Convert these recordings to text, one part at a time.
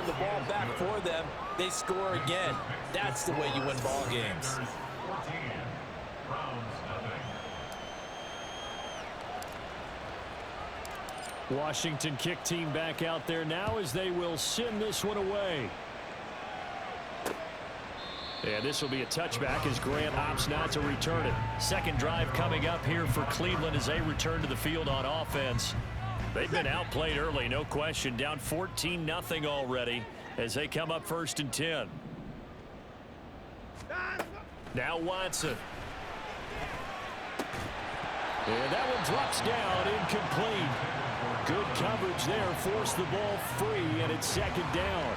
the ball back for them, they score again. That's the way you win ball games. Washington kick team back out there now as they will send this one away. And this will be a touchback as Grant opts not to return it. Second drive coming up here for Cleveland as they return to the field on offense. They've been outplayed early, no question. Down 14-0 already as they come up 1st and 10. Now Watson. And that one drops down, incomplete. Good coverage there, forced the ball free, and it's 2nd down.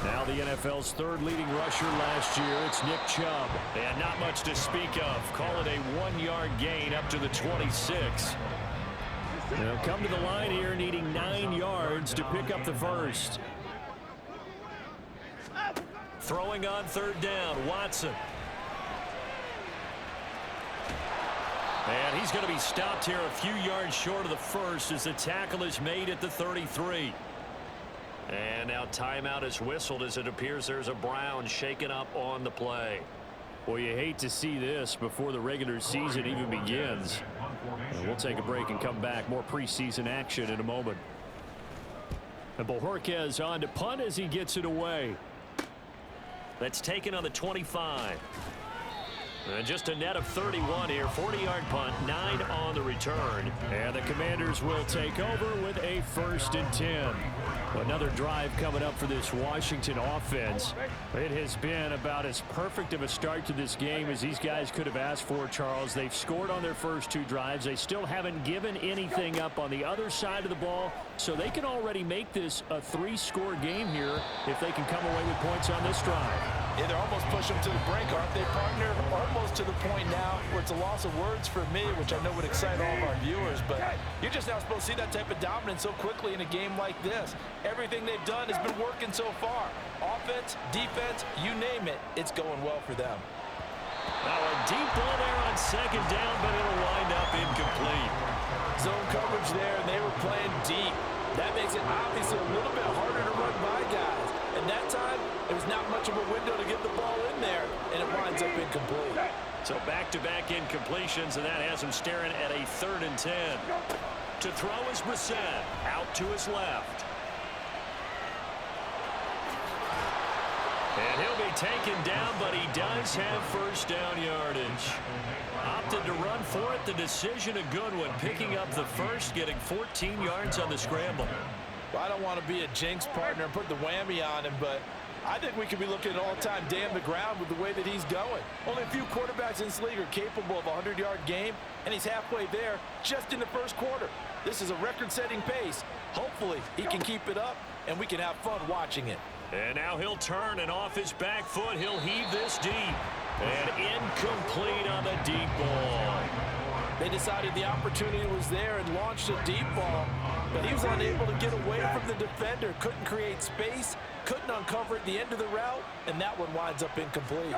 Now the NFL's 3rd leading rusher last year, it's Nick Chubb. And not much to speak of. Call it a 1-yard gain up to the 26. They'll come to the line here needing 9 yards to pick up the first. Throwing on 3rd down, Watson. And he's going to be stopped here a few yards short of the first as the tackle is made at the 33. And now timeout is whistled as it appears there's a Brown shaken up on the play. Well, you hate to see this before the regular season even begins. We'll take a break and come back. More preseason action in a moment. And Bojorquez on to punt as he gets it away. That's taken on the 25. And just a net of 31 here. 40-yard punt, 9 on the return. And the Commanders will take over with a 1st and 10. Another drive coming up for this Washington offense. It has been about as perfect of a start to this game as these guys could have asked for, Charles. They've scored on their first 2 drives. They still haven't given anything up on the other side of the ball, so they can already make this a 3-score game here if they can come away with points on this drive. Yeah, they're almost pushing them to the brink, aren't they, partner? Almost to the point now where it's a loss of words for me, which I know would excite all of our viewers, but you're just not supposed to see that type of dominance so quickly in a game like this. Everything they've done has been working so far. Offense, defense, you name it, it's going well for them. Now a deep ball there on 2nd down, but it'll wind up incomplete. Zone coverage there, and they were playing deep. That makes it obviously a little bit harder to run by guys. And that time, it was not much of a window to get the ball in there, and it winds up incomplete. So back-to-back incompletions, and that has him staring at a 3rd and 10. To throw is Brissett, out to his left. And he'll be taken down, but he does have 1st down yardage. Opted to run for it. The decision a good one. Picking up the first, getting 14 yards on the scramble. Well, I don't want to be a jinx partner and put the whammy on him, but I think we could be looking at all-time day on the ground with the way that he's going. Only a few quarterbacks in this league are capable of a 100-yard game, and he's halfway there just in the first quarter. This is a record-setting pace. Hopefully, he can keep it up, and we can have fun watching it. And now he'll turn, and off his back foot, he'll heave this deep. And incomplete on the deep ball. They decided the opportunity was there and launched a deep ball, but he was unable to get away from the defender, couldn't create space, couldn't uncover at the end of the route, and that one winds up incomplete.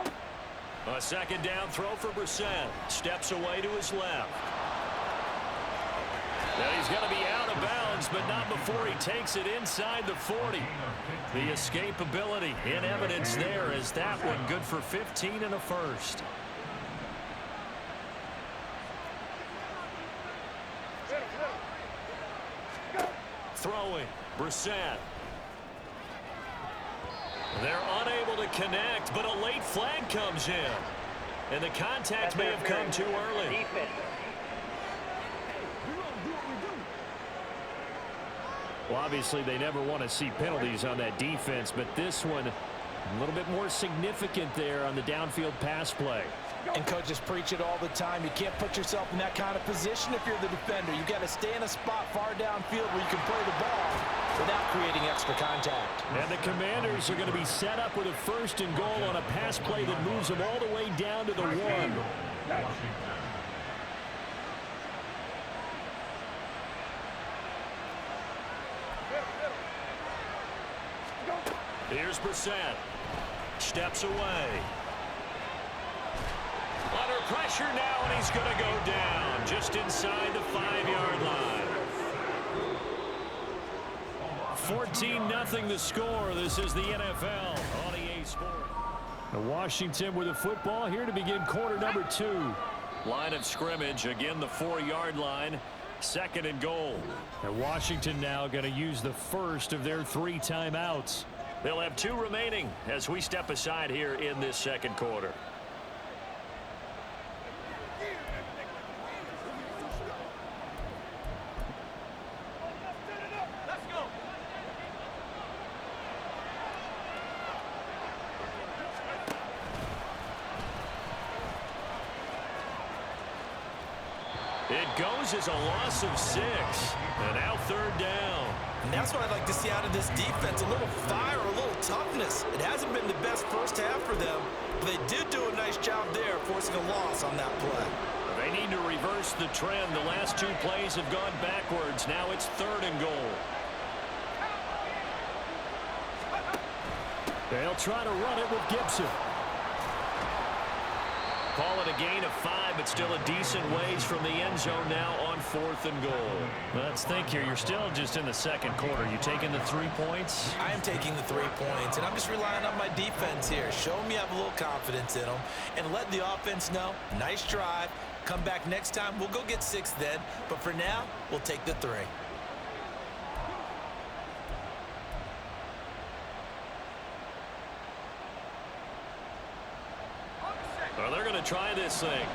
A 2nd down throw for Brissett. Steps away to his left. Now he's going to be out of bounds, but not before he takes it inside the 40. The escapability in evidence there as that one good for 15 and a first. Throwing, Brissett. They're unable to connect, but a late flag comes in. And the contact may have come too early. Well, obviously, they never want to see penalties on that defense, but this one a little bit more significant there on the downfield pass play. And coaches preach it all the time. You can't put yourself in that kind of position if you're the defender. You've got to stay in a spot far downfield where you can play the ball without creating extra contact. And the Commanders are going to be set up with a 1st and goal on a pass play that moves them all the way down to the 1. Here's Brissett. Steps away. Under pressure now, and he's going to go down just inside the 5-yard line. 14-0 the score. This is the NFL on EA Sports. Washington with the football here to begin quarter number 2. Line of scrimmage, again the 4-yard line. 2nd and goal. And Washington now going to use the first of their 3 timeouts. They'll have 2 remaining as we step aside here in this 2nd quarter. It goes as a loss of 6. And now 3rd down. And that's what I'd like to see out of this defense. A little fire, a little toughness. It hasn't been the best first half for them, but they did do a nice job there forcing a loss on that play. They need to reverse the trend. The last 2 plays have gone backwards. Now it's 3rd and goal. They'll try to run it with Gibson. Call it a gain of 5, but still a decent ways from the end zone now on 4th and goal. Let's think here. You're still just in the 2nd quarter. You taking the 3 points? I am taking the 3 points, and I'm just relying on my defense here. Show me you have a little confidence in them, and let the offense know, nice drive. Come back next time. We'll go get 6 then, but for now, we'll take the 3. Well, they're going to try this thing.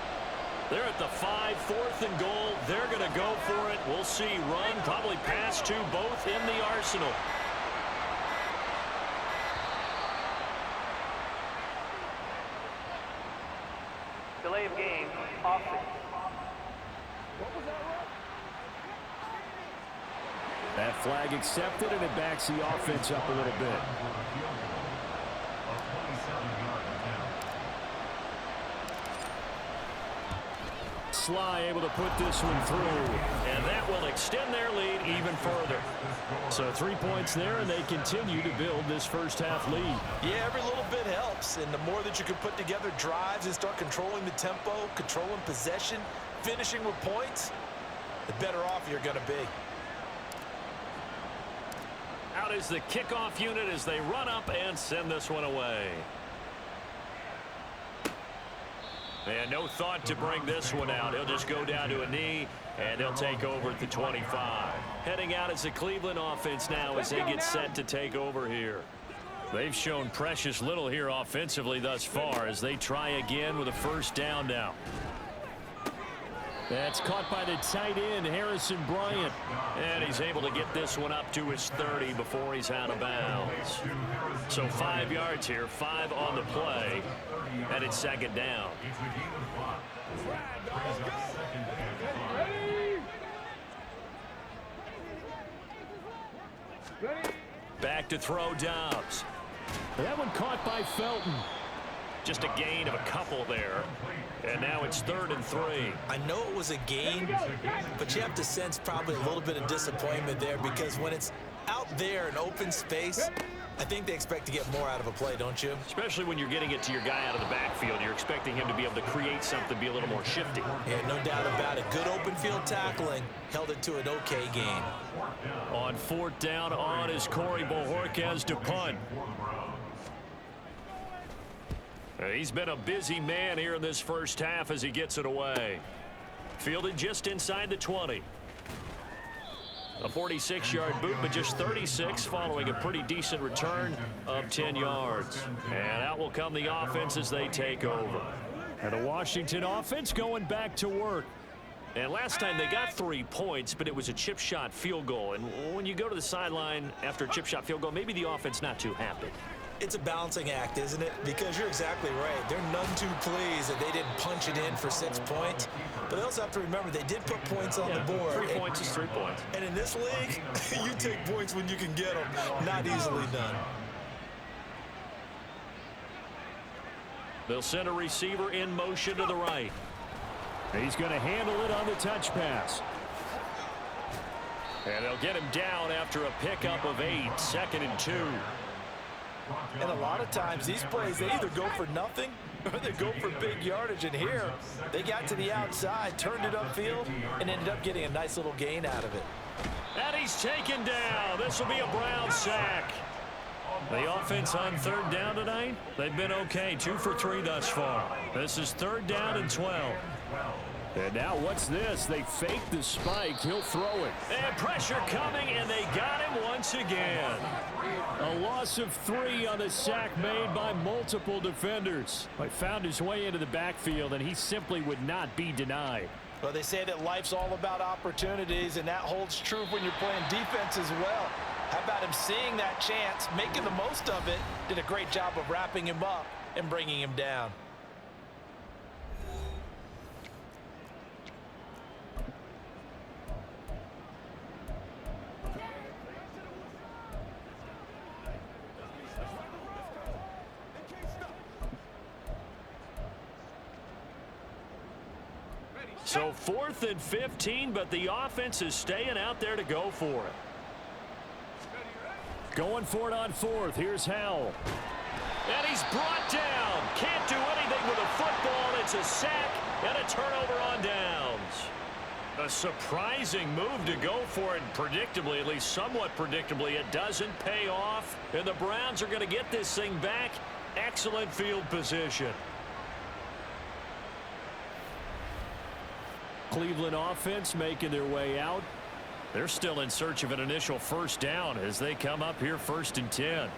They're at the 5, 4th and goal. They're going to go for it. We'll see. Run, probably pass to both in the arsenal. Delay of game, offense. That flag accepted, and it backs the offense up a little bit. Sly able to put this one through, and that will extend their lead even further. So 3 points there, and they continue to build this first half lead. Yeah, every little bit helps, and the more that you can put together drives and start controlling the tempo, controlling possession, finishing with points, the better off you're going to be. Out is the kickoff unit as they run up and send this one away. And no thought to bring this one out. He'll just go down to a knee, and they'll take over at the 25. Heading out as the Cleveland offense now as they get set to take over here. They've shown precious little here offensively thus far as they try again with a first down now. That's caught by the tight end, Harrison Bryant. And he's able to get this one up to his 30 before he's out of bounds. So 5 yards here, 5 on the play, and it's 2nd down. Back to throw Dobbs. That one caught by Felton. Just a gain of a couple there. And now it's 3rd and 3. I know it was a gain, but you have to sense probably a little bit of disappointment there because when it's out there in open space, I think they expect to get more out of a play, don't you? Especially when you're getting it to your guy out of the backfield. You're expecting him to be able to create something, be a little more shifty. Yeah, no doubt about it. Good open field tackling. Held it to an okay gain. On 4th down on is Corey Bojorquez to punt. He's been a busy man here in this first half as he gets it away. Fielded just inside the 20. A 46-yard boot, but just 36 following a pretty decent return of 10 yards. And out will come the offense as they take over. And the Washington offense going back to work. And last time they got 3 points, but it was a chip shot field goal. And when you go to the sideline after a chip shot field goal, maybe the offense not too happy. It's a balancing act, isn't it? Because you're exactly right. They're none too pleased that they didn't punch it in for 6 points. But they also have to remember they did put points on the board. 3 points is 3 points. And in this league, you take points when you can get them. Not easily done. They'll send a receiver in motion to the right. He's going to handle it on the touch pass. And they'll get him down after a pickup of 8, 2nd and 2. And a lot of times these plays, they either go for nothing Or they go for big yardage, and here they got to the outside, turned it upfield, and ended up getting a nice little gain out of it. And he's taken down. This will be a Brown sack. The offense on third down tonight, they've been okay. 2 for 3 thus far. This is third down and 12. And now what's this? They fake the spike. He'll throw it. And pressure coming, and they got him once again. A loss of 3 on the sack made by multiple defenders. He found his way into the backfield, and he simply would not be denied. Well, they say that life's all about opportunities, and that holds true when you're playing defense as well. How about him seeing that chance, making the most of it, did a great job of wrapping him up and bringing him down. So 4th and 15, but the offense is staying out there to go for it. Going for it on 4th. Here's Howell. And he's brought down. Can't do anything with a football. It's a sack and a turnover on downs. A surprising move to go for it. Predictably, at least somewhat predictably, it doesn't pay off. And the Browns are going to get this thing back. Excellent field position. Cleveland offense making their way out. They're still in search of an initial first down as they come up here 1st and 10.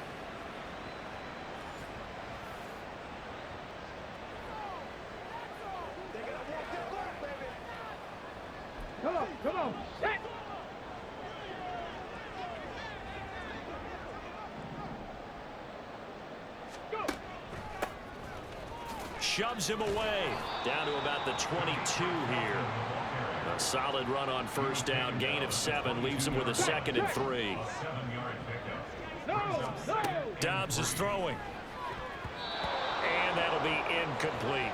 Come on. Set. Go. Shoves him away. Down to about the 22 here. A solid run on first down. Gain of 7. Leaves him with a 2nd and 3. Dobbs is throwing. And that'll be incomplete.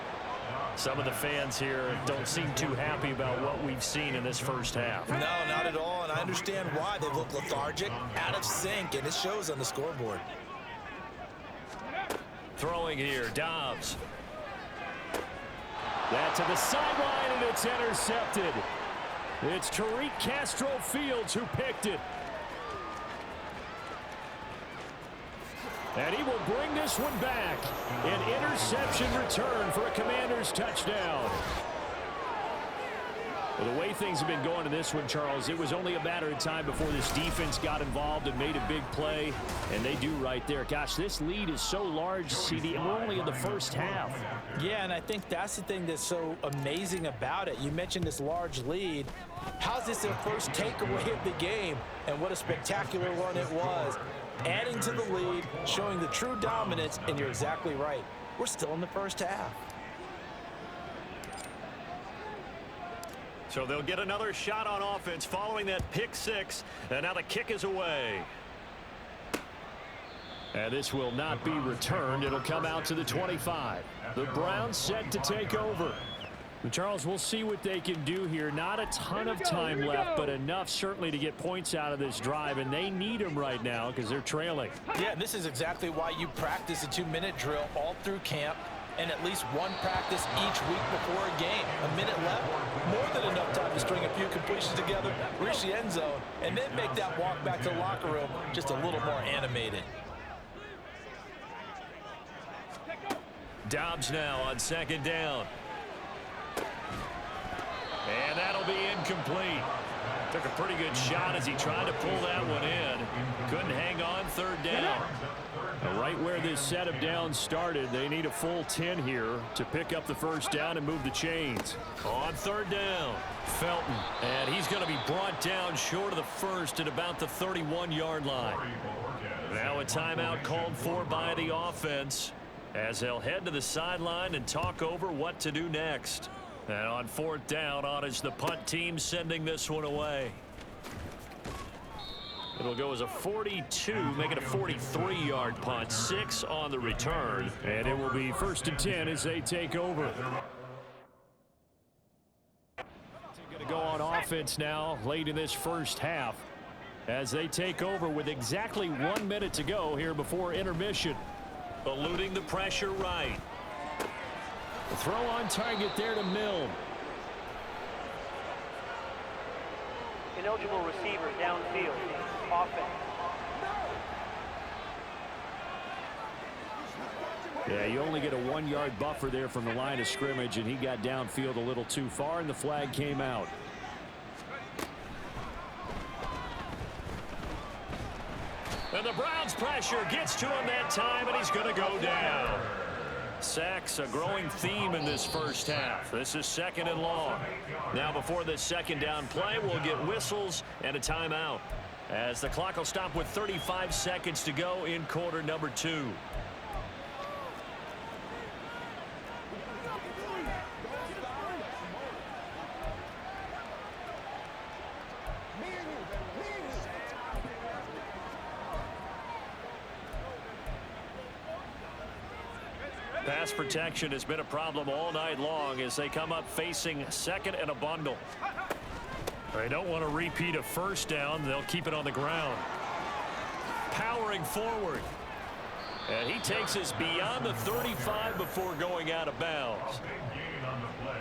Some of the fans here don't seem too happy about what we've seen in this first half. No, not at all, and I understand why. They look lethargic, out of sync, and it shows on the scoreboard. Throwing here, Dobbs. That to the sideline, and it's intercepted. It's Tariq Castro-Fields who picked it. And he will bring this one back. An interception return for a Commanders touchdown. Well, the way things have been going in this one, Charles, it was only a matter of time before this defense got involved and made a big play, and they do right there. Gosh, this lead is so large, CD, and we're only in the first half. Yeah, and I think that's the thing that's so amazing about it. You mentioned this large lead. How's this their first takeaway of the game? And what a spectacular one it was. Adding to the lead, showing the true dominance, and you're exactly right. We're still in the first half. So they'll get another shot on offense following that pick 6, and now the kick is away. And this will not be returned. It'll come out to the 25. The Browns set to take over. And Charles, we'll see what they can do here. Not a ton of time left, but enough certainly to get points out of this drive, and they need them right now because they're trailing. Yeah, and this is exactly why you practice a 2-minute drill all through camp, and at least one practice each week before a game. A minute left, more than enough time to string a few completions together, reach the end zone, and then make that walk back to the locker room just a little more animated. Dobbs now on 2nd down. And that'll be incomplete. Took a pretty good shot as he tried to pull that one in. Couldn't hang on 3rd down. Right where this set of downs started, they need a full 10 here to pick up the first down and move the chains. On 3rd down, Felton. And he's going to be brought down short of the first at about the 31-yard line. Now a timeout called for by the offense as they'll head to the sideline and talk over what to do next. And on 4th down, on is the punt team sending this one away. It'll go as a 42, make it a 43-yard punt. 6 on the return. And it will be 1st and 10 as they take over. Going to go on offense now late in this first half as they take over with exactly 1 minute to go here before intermission. Eluding the pressure right. The throw on target there to Milne. Ineligible receiver downfield. Offense. Yeah, you only get a 1-yard buffer there from the line of scrimmage, and he got downfield a little too far, and the flag came out. And the Browns' pressure gets to him that time, and he's going to go down. Sacks, a growing theme in this first half. This is 2nd and long. Now, before this second down play, we'll get whistles and a timeout, as the clock will stop with 35 seconds to go in quarter number 2. Pass protection has been a problem all night long as they come up facing 2nd and a bundle. They don't want to repeat a first down. They'll keep it on the ground. Powering forward. And he takes us beyond the 35 before going out of bounds.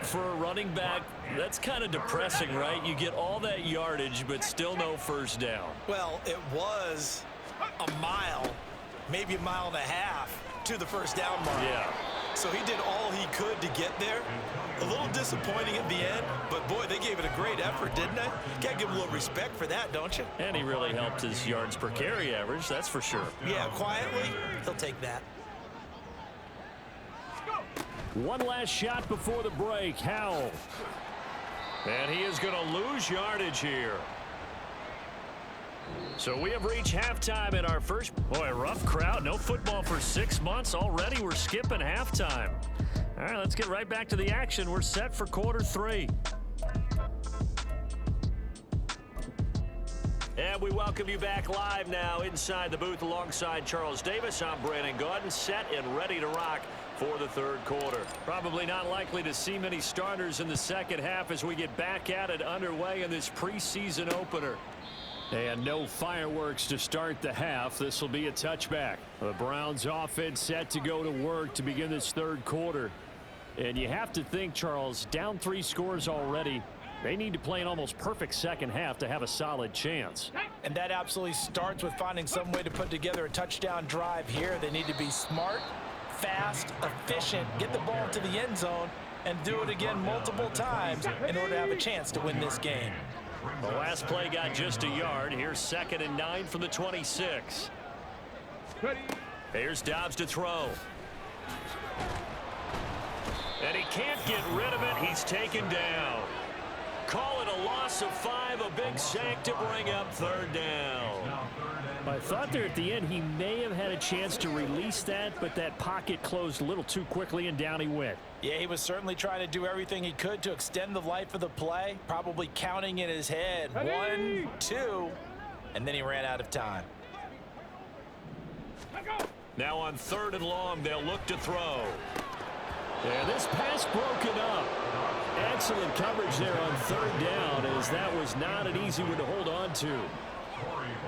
For a running back, that's kind of depressing, right? You get all that yardage, but still no first down. Well, it was a mile, maybe a mile and a half to the first down mark. Yeah. So he did all he could to get there. A little disappointing at the end, but boy, they gave it a great effort, didn't they? Got to give him a little respect for that, don't you? And he really helped his yards per carry average, that's for sure. Yeah, quietly, he'll take that. One last shot before the break. Howell. And he is going to lose yardage here. So we have reached halftime in our first. Boy, rough crowd. No football for 6 months. Already we're skipping halftime. All right, let's get right back to the action. We're set for quarter 3. And we welcome you back live now inside the booth alongside Charles Davis. I'm Brandon Gaudin, set and ready to rock for the third quarter. Probably not likely to see many starters in the second half as we get back at it underway in this preseason opener. And no fireworks to start the half. This will be a touchback. The Browns offense set to go to work to begin this third quarter. And you have to think, Charles, down 3 scores already. They need to play an almost perfect second half to have a solid chance. And that absolutely starts with finding some way to put together a touchdown drive here. They need to be smart, fast, efficient, get the ball to the end zone, and do it again multiple times in order to have a chance to win this game. The last play got just a yard. Here's 2nd and 9 from the 26. Here's Dobbs to throw. And he can't get rid of it. He's taken down. Call it a loss of 5, a big sack to bring up 3rd down. I thought there at the end he may have had a chance to release that, but that pocket closed a little too quickly and down he went. Yeah, he was certainly trying to do everything he could to extend the life of the play, probably counting in his head 1, 2, and then he ran out of time. Now on 3rd and long, they'll look to throw. Yeah, this pass broken up. Excellent coverage there on 3rd down, as that was not an easy one to hold on to.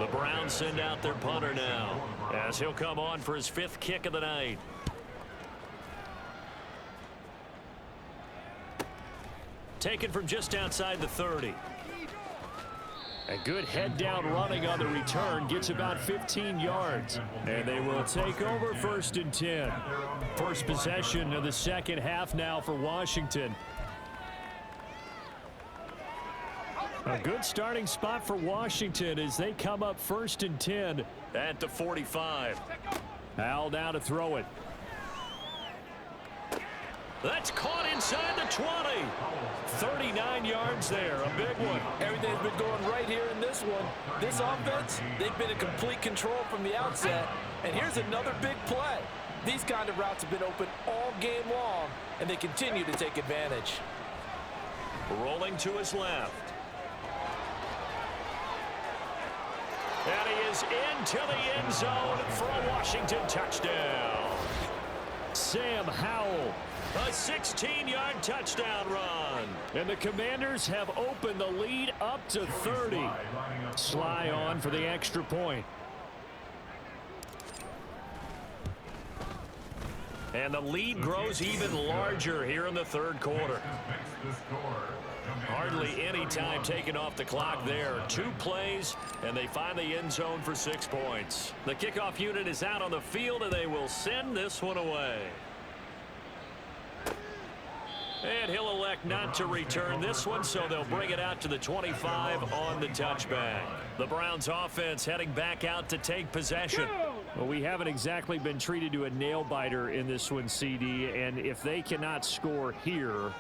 The Browns send out their punter now, as he'll come on for his 5th kick of the night. Taken from just outside the 30. A good head down running on the return, gets about 15 yards. And they will take over 1st and 10. First possession of the second half now for Washington. A good starting spot for Washington as they come up 1st and 10 at the 45. Howell now to throw it. That's caught inside the 20. 39 yards there, a big one. Everything's been going right here in this one. This offense, they've been in complete control from the outset. And here's another big play. These kind of routes have been open all game long, and they continue to take advantage. Rolling to his left. And he is into the end zone for a Washington touchdown. Sam Howell. A 16-yard touchdown run. And the Commanders have opened the lead up to 30. Sly on for the extra point. And the lead grows even larger here in the third quarter. Hardly any time taken off the clock there. 2 plays, and they find the end zone for 6 points. The kickoff unit is out on the field, and they will send this one away. And he'll elect not to return this one, so they'll bring it out to the 25 on the touchback. The Browns offense heading back out to take possession. Well, we haven't exactly been treated to a nail-biter in this one, CD, and if they cannot score here,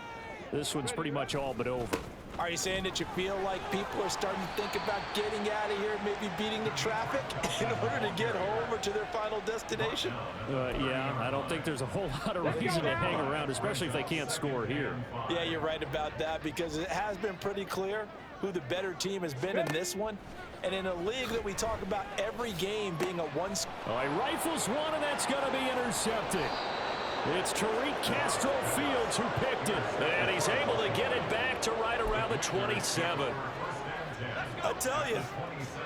this one's pretty much all but over. Are you saying that you feel like people are starting to think about getting out of here, maybe beating the traffic in order to get home or to their final destination? Yeah, I don't think there's a whole lot of reason to hang around, especially if they can't score here. Yeah, you're right about that, because it has been pretty clear who the better team has been in this one. And in a league that we talk about every game being a one... Oh, he rifles one, and that's going to be intercepted. It's Tariq Castro Fields who picked it. And he's able to get it back to right around the 27. I tell you,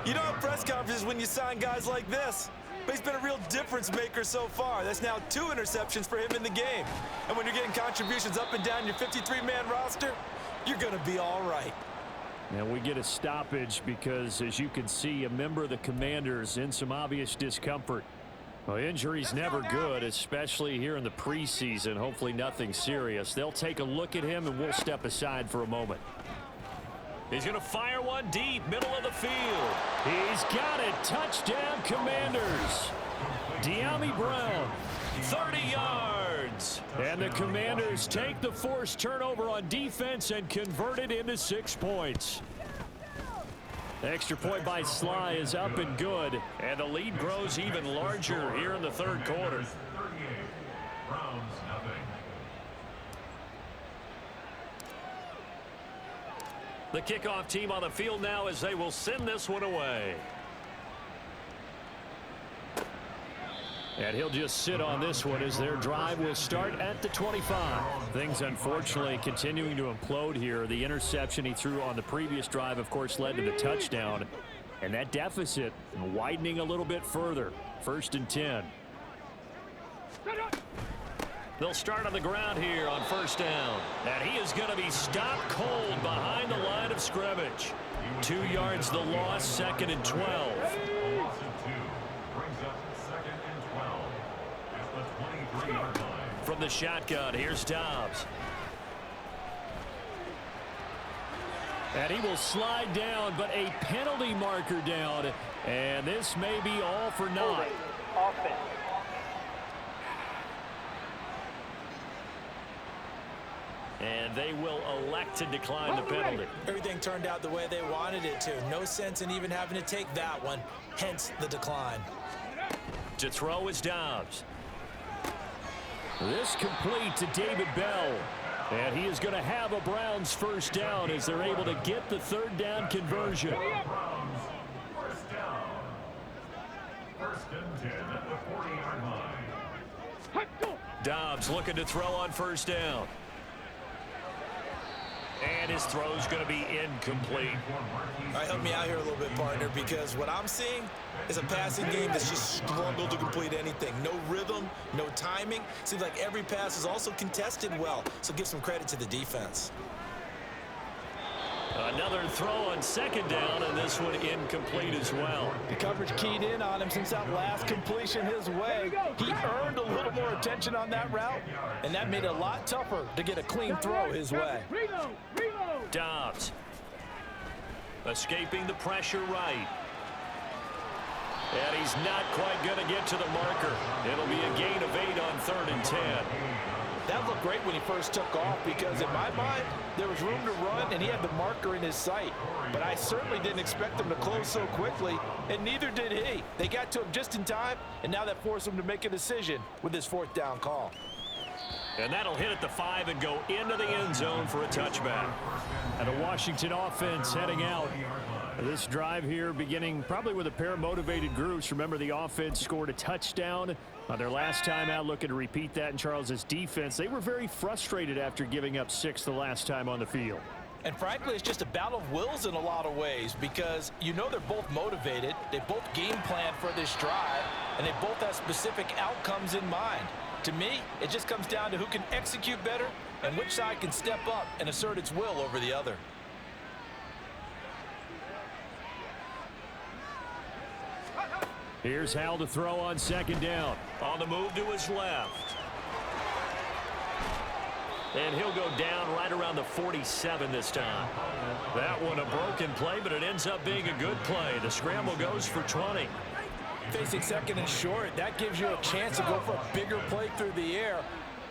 you don't have press conferences when you sign guys like this. But he's been a real difference maker so far. That's now 2 interceptions for him in the game. And when you're getting contributions up and down your 53-man roster, you're going to be all right. And we get a stoppage because, as you can see, a member of the Commanders in some obvious discomfort. Well, injury's never good, especially here in the preseason. Hopefully nothing serious. They'll take a look at him, and we'll step aside for a moment. He's going to fire one deep, middle of the field. He's got it. Touchdown, Commanders. De'Ami Brown. 30 yards. And the Commanders take the forced turnover on defense and convert it into 6 points. Extra point by Sly is up and good. And the lead grows even larger here in the third quarter. The kickoff team on the field now as they will send this one away. And he'll just sit on this one as their drive will start at the 25. Things, unfortunately, continuing to implode here. The interception he threw on the previous drive, of course, led to the touchdown. And that deficit widening a little bit further. 1st and 10. They'll start on the ground here on 1st down. And he is going to be stopped cold behind the line of scrimmage. 2 yards the loss, 2nd and 12. From the shotgun, here's Dobbs. And he will slide down, but a penalty marker down. And this may be all for naught. Offense. And they will elect to decline the penalty. Everything turned out the way they wanted it to. No sense in even having to take that one, hence the decline. To throw is Dobbs. This complete to David Bell. And he is going to have a Browns 1st down as they're able to get the 3rd down conversion. Dobbs looking to throw on 1st down. And his throw's going to be incomplete. All right, help me out here a little bit, partner, because what I'm seeing is a passing game that's just struggled to complete anything. No rhythm, no timing. Seems like every pass is also contested well, so give some credit to the defense. Another throw on 2nd down, and this one incomplete as well. The coverage keyed in on him since that last completion his way. He earned a little more attention on that route, and that made it a lot tougher to get a clean throw his way. Dobbs escaping the pressure right. And he's not quite going to get to the marker. It'll be a gain of 8 on 3rd and 10. That looked great when he first took off because, in my mind, there was room to run and he had the marker in his sight. But I certainly didn't expect him to close so quickly, and neither did he. They got to him just in time, and now that forced him to make a decision with his 4th down call. And that'll hit at the 5 and go into the end zone for a touchback. And a Washington offense heading out. This drive here beginning probably with a pair of motivated groups. Remember, the offense scored a touchdown on their last time out, looking to repeat that in Charles's defense. They were very frustrated after giving up 6 the last time on the field. And frankly, it's just a battle of wills in a lot of ways because you know they're both motivated. They both game plan for this drive, and they both have specific outcomes in mind. To me, it just comes down to who can execute better and which side can step up and assert its will over the other. Here's Howell to throw on second down. On the move to his left. And he'll go down right around the 47 this time. That one a broken play, but it ends up being a good play. The scramble goes for 20. Facing second and short, that gives you a chance to go for a bigger play through the air.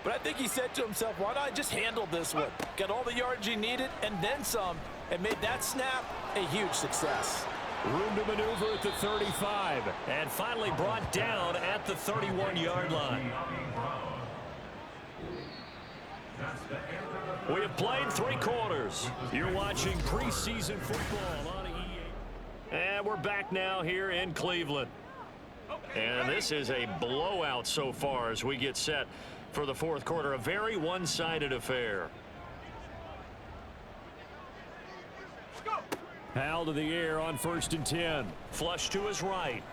But I think he said to himself, why not just handle this one? Got all the yards he needed and then some, and made that snap a huge success. Room to maneuver at the 35. And finally brought down at the 31-yard line. We have played 3 quarters. You're watching preseason football on EA. And we're back now here in Cleveland. And this is a blowout so far as we get set for the fourth quarter. A very one-sided affair. Howell to the air on 1st and 10. Flush to his right.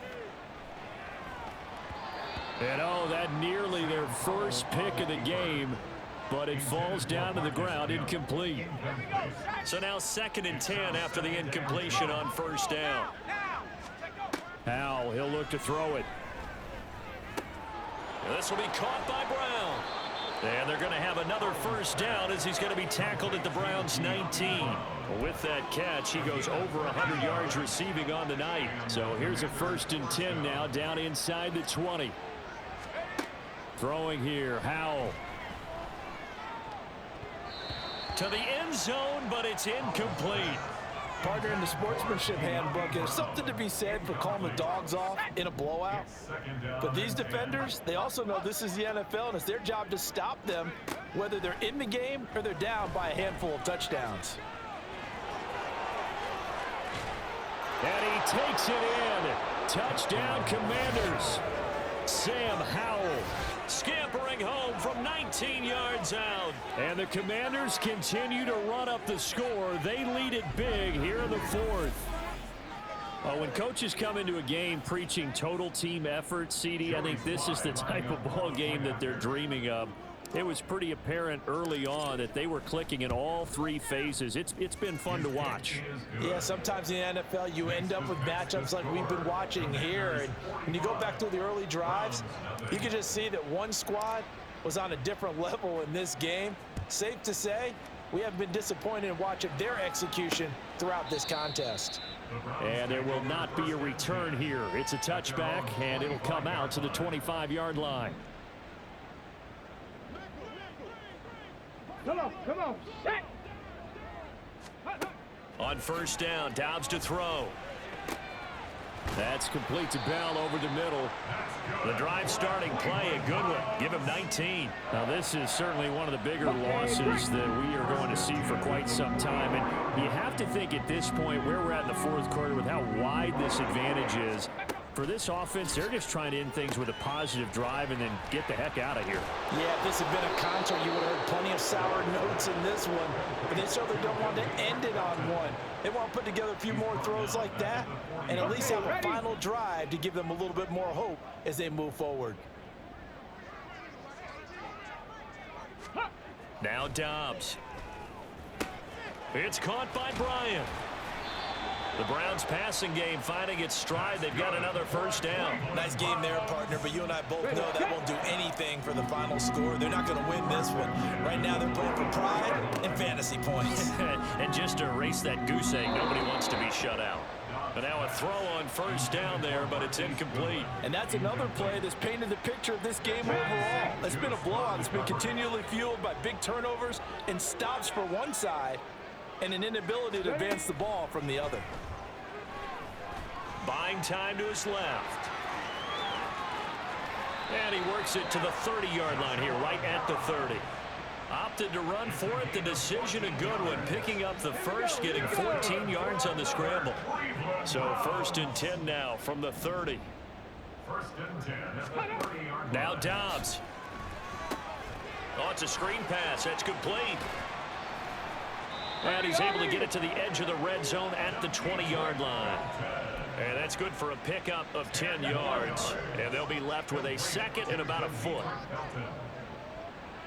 And oh, that nearly their first pick of the game, but it falls down to the ground incomplete. So now 2nd and 10 after the incompletion on 1st down. Howell, he'll look to throw it. And this will be caught by Brown. And they're going to have another 1st down as he's going to be tackled at the Browns' 19. With that catch, he goes over 100 yards receiving on the night. So here's a 1st and 10 now down inside the 20. Throwing here, Howell. To the end zone, but it's incomplete. Partner, in the sportsmanship handbook, there's something to be said for calling the dogs off in a blowout. But these defenders, they also know this is the NFL, and it's their job to stop them, whether they're in the game or they're down by a handful of touchdowns. And he takes it in. Touchdown, Commanders. Sam Howell scampering home from 19 yards out. And the Commanders continue to run up the score. They lead it big here in the 4th. Well, when coaches come into a game preaching total team effort, CD, I think this is the type of ball game that they're dreaming of. It was pretty apparent early on that they were clicking in all 3 phases. It's been fun to watch. Yeah, sometimes in the NFL you end up with matchups like we've been watching here. And when you go back to the early drives, you can just see that one squad was on a different level in this game. Safe to say, we have been disappointed in watching their execution throughout this contest. And there will not be a return here. It's a touchback, and it'll come out to the 25-yard line. Come on, set! On 1st down, Dobbs to throw. That's complete to Bell over the middle. The drive starting play, a good one. Give him 19. Now, this is certainly one of the bigger losses that we are going to see for quite some time. And you have to think at this point where we're at in the 4th quarter with how wide this advantage is. For this offense, they're just trying to end things with a positive drive and then get the heck out of here. Yeah, if this had been a concert, you would have heard plenty of sour notes in this one. But they certainly don't want to end it on one. They want to put together a few more throws like that and at least have a final drive to give them a little bit more hope as they move forward. Now Dobbs. It's caught by Bryant. The Browns passing game finding its stride. They've got another 1st down. Nice game there, partner, but you and I both know that won't do anything for the final score. They're not going to win this one. Right now they're playing for pride and fantasy points. And just to erase that goose egg, nobody wants to be shut out. But now a throw on 1st down there, but it's incomplete. And that's another play that's painted the picture of this game overall. It's been a blowout. It's been continually fueled by big turnovers and stops for one side and an inability to advance the ball from the other. Buying time to his left. And he works it to the 30-yard line here, right at the 30. Opted to run for it. The decision a good one. Picking up the first, getting 14 yards on the scramble. So 1st and 10 now from the 30. 1st and 10. Now Dobbs. Oh, it's a screen pass. That's complete. And he's able to get it to the edge of the red zone at the 20-yard line. And that's good for a pickup of 10 yards. And they'll be left with a second and about a foot.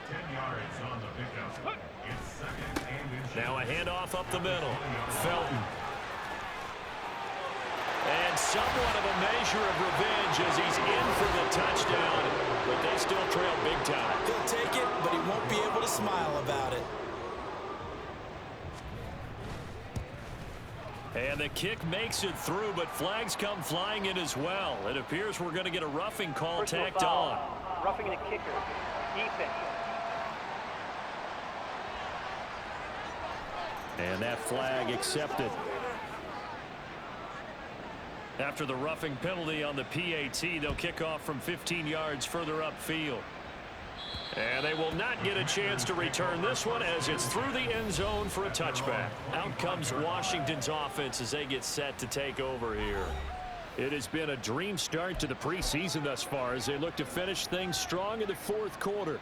10 yards on the pickup. It's second and Now a handoff up the middle. Felton. And somewhat of a measure of revenge as he's in for the touchdown. But they still trail big time. He'll take it, but he won't be able to smile about it. And the kick makes it through, but flags come flying in as well. It appears we're going to get a roughing call tacked on. Roughing the kicker. Defense. And that flag accepted. After the roughing penalty on the PAT, they'll kick off from 15 yards further upfield. And they will not get a chance to return this one as it's through the end zone for a touchback. Out comes Washington's offense as they get set to take over here. It has been a dream start to the preseason thus far as they look to finish things strong in the fourth quarter.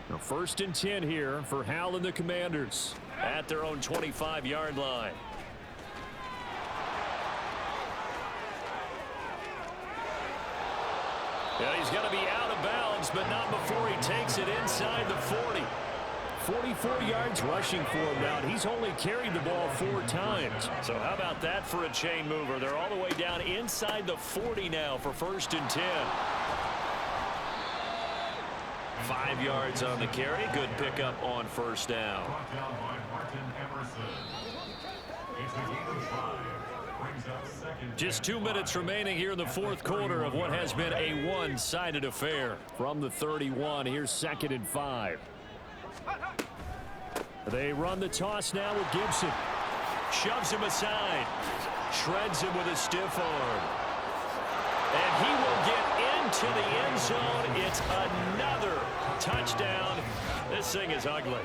Now 1st and 10 here for Hal and the Commanders. At their own 25-yard line. Yeah, he's going to be out of bounds, but not before he takes it inside the 40. 44 yards rushing for him now. He's only carried the ball 4 times. So how about that for a chain mover? They're all the way down inside the 40 now for 1st and 10. 5 yards on the carry. Good pickup on 1st down. brought down by Martin Emerson. It's a gain of 5. Brings up second. Just 2 minutes remaining here in the fourth quarter of what has been a one-sided affair. From the 31, here's 2nd and 5. They run the toss now with Gibson. Shoves him aside. Shreds him with a stiff arm. And he will get into the end zone. It's another touchdown. This thing is ugly.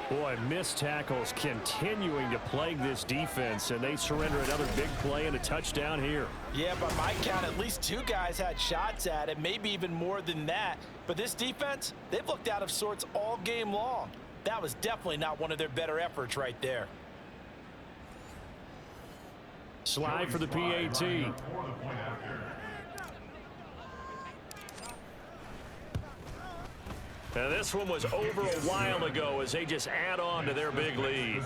Boy, missed tackles continuing to plague this defense, and they surrender another big play and a touchdown here. Yeah, by my count, at least 2 guys had shots at it, maybe even more than that. But this defense, they've looked out of sorts all game long. That was definitely not one of their better efforts right there. Slide for the PAT. Now this one was over a while ago as they just add on to their big lead.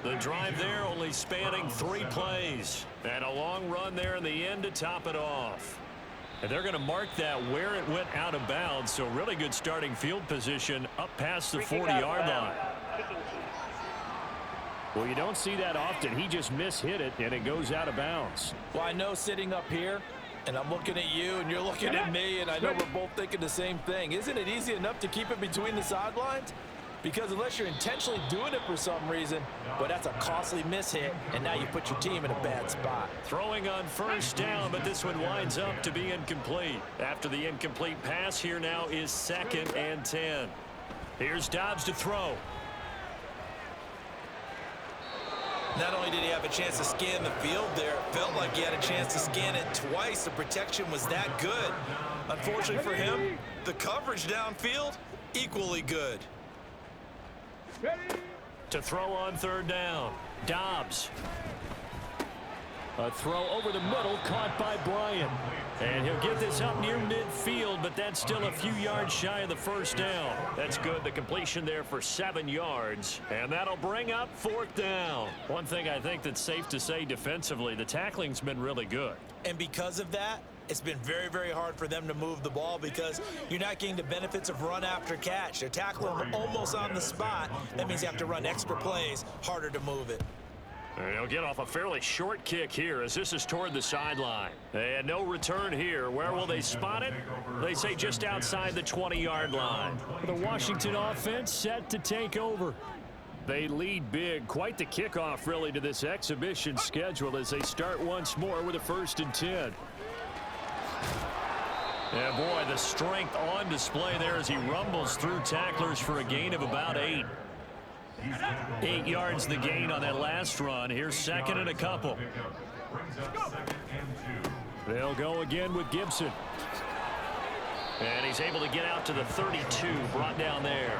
The drive there only spanning 3 plays. And a long run there in the end to top it off. And they're going to mark that where it went out of bounds. So really good starting field position up past the 40-yard line. Well, you don't see that often. He just mishit it, and it goes out of bounds. Well, I know sitting up here, and I'm looking at you, and you're looking at me, and I know we're both thinking the same thing. Isn't it easy enough to keep it between the sidelines? Because unless you're intentionally doing it for some reason, but that's a costly mishit, and now you put your team in a bad spot. Throwing on 1st down, but this one winds up to be incomplete. After the incomplete pass, here now is 2nd and 10. Here's Dobbs to throw. Not only did he have a chance to scan the field there, it felt like he had a chance to scan it twice. The protection was that good. Unfortunately for him, the coverage downfield, equally good. To throw on 3rd down. Dobbs. A throw over the middle, caught by Bryant. And he'll get this up near midfield, but that's still a few yards shy of the 1st down. That's good. The completion there for 7 yards. And that'll bring up 4th down. One thing I think that's safe to say defensively, the tackling's been really good. And because of that, it's been very, very hard for them to move the ball because you're not getting the benefits of run after catch. They're tackling them almost on the spot. That means you have to run extra plays, harder to move it. And he'll get off a fairly short kick here as this is toward the sideline. And no return here. Where will they spot it? They say just outside the 20-yard line. The Washington offense set to take over. They lead big. Quite the kickoff, really, to this exhibition schedule as they start once more with a 1st and 10. Yeah, boy, the strength on display there as he rumbles through tacklers for a gain of about 8. 8 yards the gain on that last run. Here's 2nd and a couple. They'll go again with Gibson. And he's able to get out to the 32, brought down there.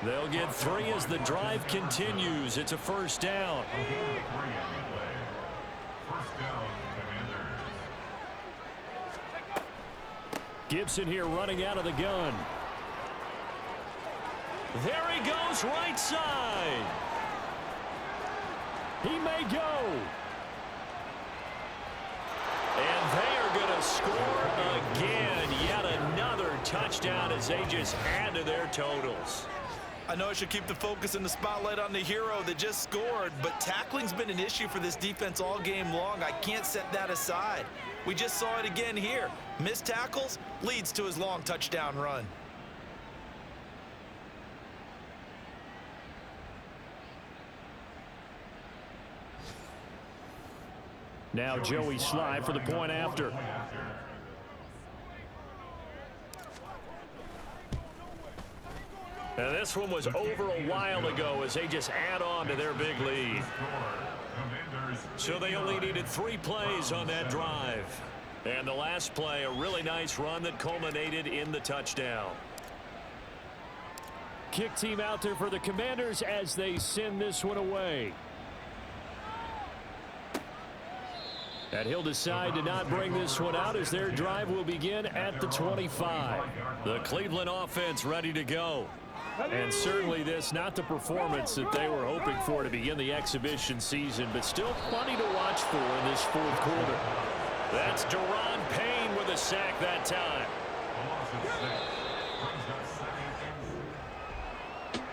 They'll get 3 as the drive continues. It's a first down. First down, Commanders. Gibson here running out of the gun. There he goes, right side. He may go. And they are going to score again. Yet another touchdown as they just add to their totals. I know I should keep the focus and the spotlight on the hero that just scored, but tackling's been an issue for this defense all game long. I can't set that aside. We just saw it again here. Missed tackles leads to his long touchdown run. Now Joey Sly for the point after. And this one was over a while ago as they just add on to their big lead. So they only needed 3 plays on that drive. And the last play, a really nice run that culminated in the touchdown. Kick team out there for the Commanders as they send this one away. And he'll decide to not bring this one out as their drive will begin at the 25. The Cleveland offense ready to go. And certainly this, not the performance that they were hoping for to begin the exhibition season, but still plenty to watch for in this fourth quarter. That's Deron Payne with a sack that time.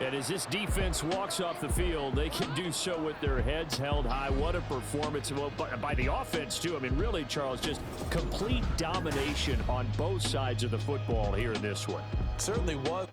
And as this defense walks off the field, they can do so with their heads held high. What a performance by the offense, too. I mean, really, Charles, just complete domination on both sides of the football here in this one. Certainly was.